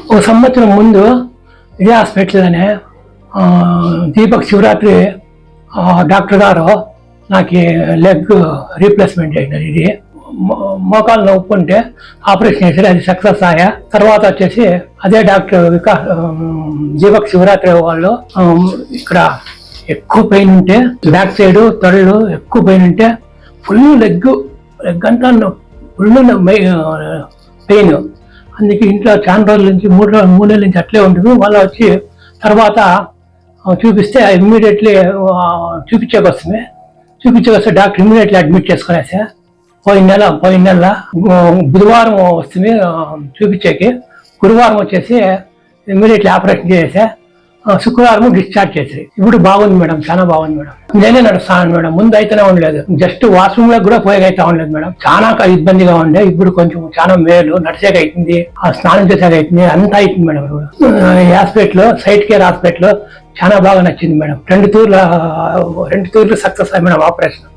ఒక సంవత్సరం ముందు ఇదే హాస్పిటల్లోనే దీపక్ శివరాత్రి డాక్టర్ గారు నాకు లెగ్ రీప్లేస్మెంట్ అయినది. ఇది మోకాలు నొప్పి ఉంటే ఆపరేషన్ చేసి అది సక్సెస్ అయ్యా. తర్వాత వచ్చేసి అదే డాక్టర్ దీపక్ శివరాత్రి వాళ్ళు ఇక్కడ ఎక్కువ పెయిన్ ఉంటే బ్యాక్ సైడ్ తొడలు ఎక్కువ పెయిన్ ఉంటే ఫుల్ లెగ్ అంతా ఫుల్ పెయిన్. అందుకే ఇంట్లో చాలా రోజుల నుంచి 3 నెలల నుంచి అట్లే ఉంటుంది. మళ్ళీ వచ్చి తర్వాత చూపిస్తే ఇమ్మీడియట్లీ చూపించేకొస్తే డాక్టర్ ఇమ్మీడియట్లీ అడ్మిట్ చేసుకునేసా. పోయిన నెల బుధవారం వస్తుంది చూపించేకి. గురువారం వచ్చేసి ఇమ్మీడియట్లీ ఆపరేషన్ చేసా. శుక్రవారం డిశ్చార్జ్ చేసి. ఇప్పుడు బాగుంది మేడం, చాలా బాగుంది మేడం. నేనే నడుస్తాను మేడం, ముందు అయితేనే ఉండలేదు. జస్ట్ వాష్రూమ్ లో కూడా పోయేకైతే ఉండలేదు మేడం. చాలా ఇబ్బందిగా ఉండే. ఇప్పుడు కొంచెం చాలా మేలు, నడిచేక అవుతుంది, స్నానం చేసాక అవుతుంది, అంతా అవుతుంది మేడం. ఈ హాస్పిటల్ సైట్ కేర్ హాస్పిటల్ చాలా బాగా నచ్చింది మేడం. 2 తూర్లు సక్సెస్ అయ్యి మేడం ఆపరేషన్.